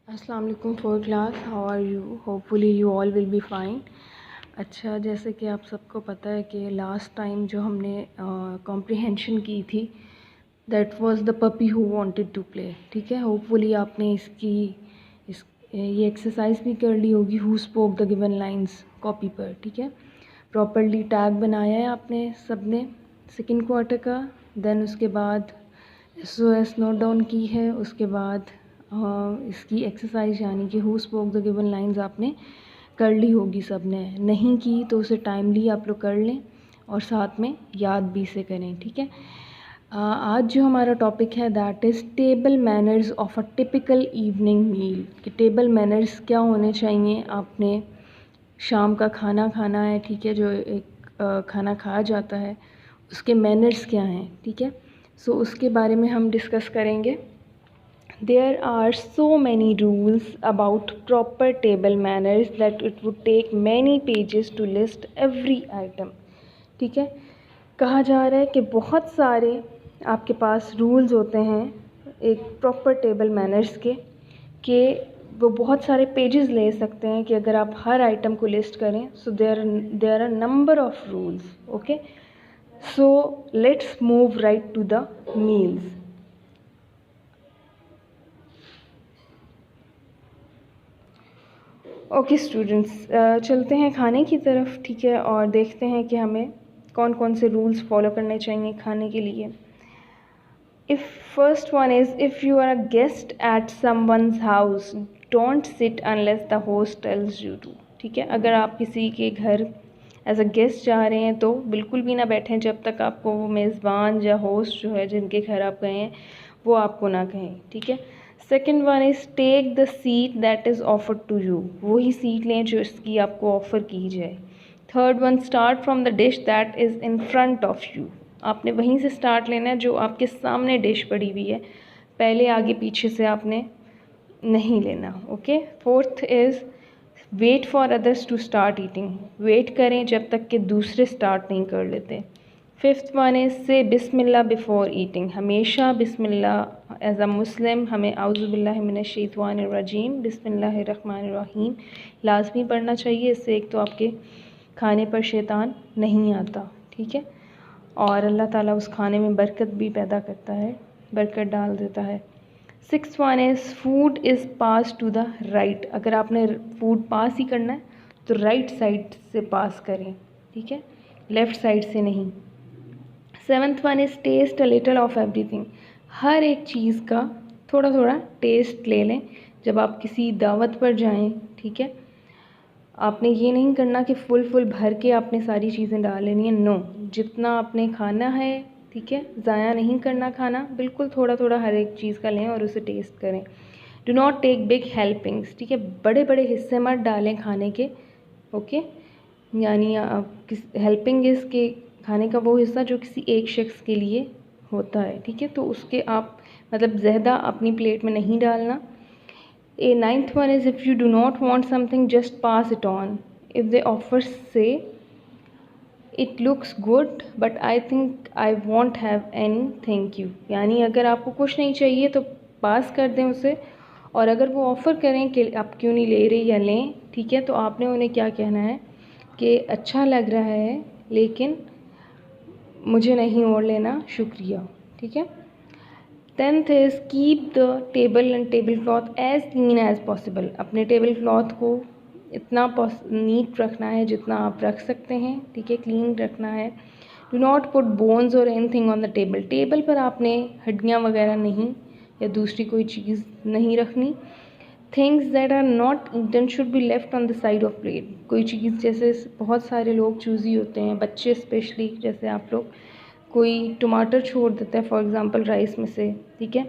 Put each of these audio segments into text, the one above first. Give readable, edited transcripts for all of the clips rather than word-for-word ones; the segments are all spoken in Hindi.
अस्सलाम वालेकुम for class, how are you? Hopefully you all will be fine. अच्छा, जैसे कि आप सबको पता है कि लास्ट टाइम जो हमने कॉम्प्रिहेंशन की थी, that was the puppy who wanted to play. ठीक है, होपफुली आपने ये एक्सरसाइज भी कर ली होगी, who spoke the given lines copy पर। ठीक है, प्रॉपर्ली टैग बनाया है आपने सब ने सेकेंड क्वार्टर का। देन उसके बाद SOS नोट डाउन की है। उसके बाद इसकी एक्सरसाइज यानी कि who spoke the given lines आपने कर ली होगी सब ने। नहीं की तो उसे टाइमली आप लोग कर लें और साथ में याद भी से करें। ठीक है, आज जो हमारा टॉपिक है that is table manners of a typical evening meal. कि टेबल मैनर्स क्या होने चाहिए। आपने शाम का खाना खाना है, ठीक है, जो एक खाना खाया जाता है उसके मैनर्स क्या हैं। ठीक है, सो उसके बारे में हम डिस्कस करेंगे। There are so many rules about proper table manners that it would take many pages to list every item. ठीक है, कहा जा रहा है कि बहुत सारे आपके पास रूल्स होते हैं एक प्रॉपर टेबल मैनर्स के, कि वो बहुत सारे पेजेस ले सकते हैं कि अगर आप हर आइटम को लिस्ट करें। So there are number of rules. Okay, so let's move right to the meals. Okay students, चलते हैं खाने की तरफ। ठीक है, और देखते हैं कि हमें कौन कौन से रूल्स फॉलो करने चाहिए खाने के लिए। If first one is if you are a guest at someone's house don't sit unless the host tells you to. ठीक है, अगर आप किसी के घर एज अ गेस्ट जा रहे हैं तो बिल्कुल भी ना बैठें जब तक आपको वो मेज़बान या होस्ट जो है जिनके घर आप गए हैं वो आपको ना कहें। ठीक है, second one is take the seat that is offered to you. वही सीट लें जो इसकी आपको ऑफ़र की जाए। Third one, start from the dish that is in front of you. आपने वहीं से स्टार्ट लेना है जो आपके सामने डिश पड़ी हुई है, पहले आगे पीछे से आपने नहीं लेना। Okay, fourth is wait for others to start eating. Wait करें जब तक कि दूसरे स्टार्ट नहीं कर लेते। फिफ्थ वन इज़ से बिस्मिल्लाह बिफोर ईटिंग। हमेशा बिस्मिल्लाह एज अ मुस्लिम हमें औज़ुबिल्लाहि मिनश्शैतानिर्रजीम बिस्मिल्लाहिर्रहमानिर्रहीम लाजमी पढ़ना चाहिए। इससे एक तो आपके खाने पर शैतान नहीं आता। ठीक है, और अल्लाह ताला उस खाने में बरकत भी पैदा करता है, बरकत डाल देता है। Six one is food is pass to the right. अगर आपने फूड पास ही करना है तो राइट साइड से पास करें। ठीक है, लेफ़्ट साइड से नहीं। Seventh one is taste a little of everything. हर एक चीज़ का थोड़ा थोड़ा टेस्ट ले लें जब आप किसी दावत पर जाएं। ठीक है, आपने ये नहीं करना कि फुल भर के आपने सारी चीज़ें डाल लेनी है। नो, जितना आपने खाना है, ठीक है, ज़ाया नहीं करना खाना, बिल्कुल थोड़ा थोड़ा हर एक चीज़ का लें और उसे टेस्ट करें। Do not take big helpings. ठीक है, बड़े बड़े हिस्से मत डालें खाने के। ओके, यानी किस हेल्पिंग इज़ के खाने का वो हिस्सा जो किसी एक शख्स के लिए होता है। ठीक है, तो उसके आप मतलब ज़्यादा अपनी प्लेट में नहीं डालना। A ninth one is if you do not want something, just pass it on. If they offer, say, it looks good, but I think I won't have any, thank you. यानी अगर आपको कुछ नहीं चाहिए तो पास कर दें उसे, और अगर वो ऑफ़र करें कि आप क्यों नहीं ले रहे या लें, ठीक है, तो आपने उन्हें क्या कहना है कि अच्छा लग रहा है लेकिन मुझे नहीं और लेना, शुक्रिया। ठीक है, tenth is keep the table and table cloth as clean as possible. अपने टेबल क्लॉथ को इतना नीट रखना है जितना आप रख सकते हैं। ठीक है, क्लीन रखना है। डू नॉट पुट बोन्स और anything on the table. Table पर आपने हड्डियाँ वगैरह नहीं या दूसरी कोई चीज़ नहीं रखनी। Things that are not eaten should be left on the side of plate. कोई चीज़, जैसे बहुत सारे लोग चूज़ी होते हैं, बच्चे स्पेशली, जैसे आप लोग, कोई टमाटर छोड़ देता है फॉर एग्ज़ाम्पल राइस में से। ठीक है,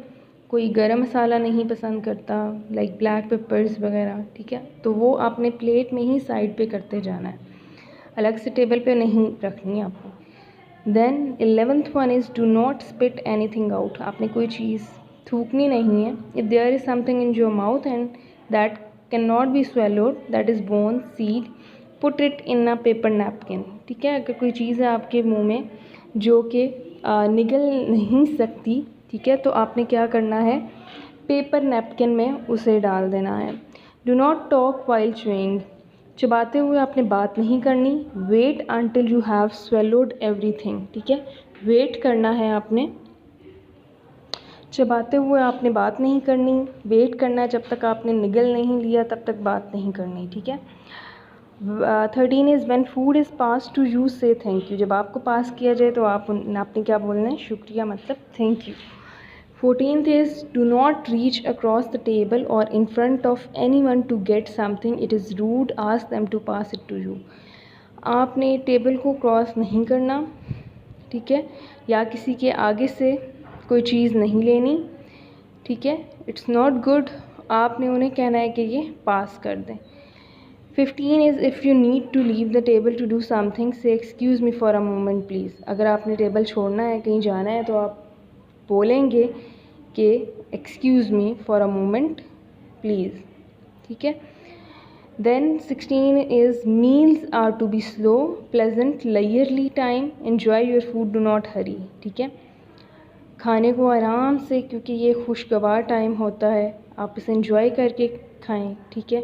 कोई गरम मसाला नहीं पसंद करता, लाइक ब्लैक पेपर्स वगैरह। ठीक है, तो वो आपने प्लेट में ही साइड पे करते जाना है, अलग से टेबल पे नहीं रखनी है आपको। Then 11th one is do not spit anything out. आपने कोई चीज़ थूकनी नहीं है। If there is something in your mouth and that can not be swallowed, that is bone, seed, put it in a paper napkin. ठीक है, अगर कोई चीज़ है आपके मुंह में जो कि निगल नहीं सकती, ठीक है, तो आपने क्या करना है, पेपर नैपकिन में उसे डाल देना है। Do not talk while chewing, चबाते हुए आपने बात नहीं करनी। Wait until you have swallowed everything, ठीक है, वेट करना है आपने, चबाते हुए आपने बात नहीं करनी, वेट करना है जब तक आपने निगल नहीं लिया तब तक बात नहीं करनी, ठीक है। 13 is when food is pass to you से थैंक यू, जब आपको पास किया जाए तो आपने क्या बोलना है, शुक्रिया मतलब thank you. 14th is do not reach across the table और in front of anyone to get something, it is rude, ask them to pass it to you. आपने टेबल को क्रॉस नहीं करना, ठीक है, या किसी के आगे से कोई चीज़ नहीं लेनी, ठीक है, इट्स नॉट गुड, आपने उन्हें कहना है कि ये पास कर दें। 15 is if you need to leave the table to do something say excuse me for a moment please, अगर आपने टेबल छोड़ना है, कहीं जाना है तो आप बोलेंगे कि excuse me for a moment please, ठीक है। Then 16 is meals are to be slow pleasant लेयरली time, enjoy your food, do not hurry, ठीक है, खाने को आराम से, क्योंकि ये खुशगवार टाइम होता है, आप इसे एंजॉय करके खाएं, ठीक है,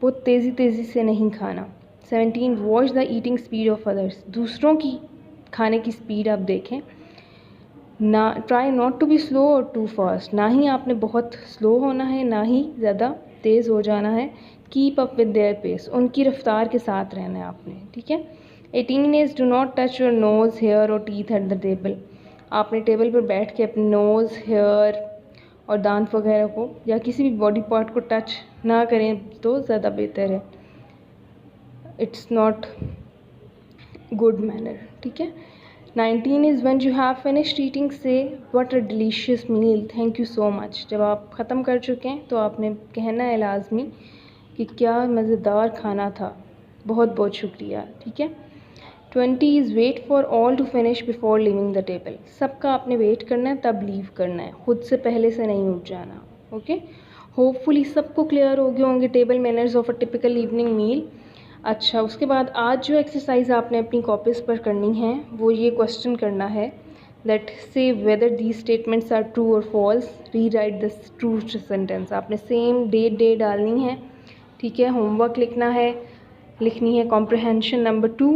बहुत तेज़ी से नहीं खाना। 17 watch the eating speed of others, दूसरों की खाने की स्पीड आप देखें ना, try not to be slow और टू फास्ट, ना ही आपने बहुत स्लो होना है ना ही ज़्यादा तेज़ हो जाना है। Keep up with their pace, उनकी रफ्तार के साथ रहना है आपने, ठीक है। 18 is do not touch your nose hair और टीथ एट द टेबल, आपने टेबल पर बैठ के अपने नोज़, हेयर और दांत वगैरह को या किसी भी बॉडी पार्ट को टच ना करें तो ज़्यादा बेहतर है, इट्स नॉट गुड मैनर, ठीक है। 19 is when you have finished eating say what a delicious meal, thank you so much, जब आप ख़त्म कर चुके हैं तो आपने कहना है लाजमी कि क्या मज़ेदार खाना था, बहुत बहुत शुक्रिया, ठीक है। 20 is wait for all to finish before leaving the table, सबका आपने वेट करना है तब लीव करना है, खुद से पहले से नहीं उठ जाना, ओके। होपफुली सबको क्लियर हो गए होंगे table manners of a typical evening meal. अच्छा, उसके बाद आज जो एक्सरसाइज आपने अपनी कॉपीज़ पर करनी है वो ये क्वेश्चन करना है दैट से whether these statements are true और false, rewrite the true sentence, आपने सेम डे डालनी है, ठीक है। होमवर्क लिखना है, लिखनी है कॉम्प्रहेंशन नंबर 2,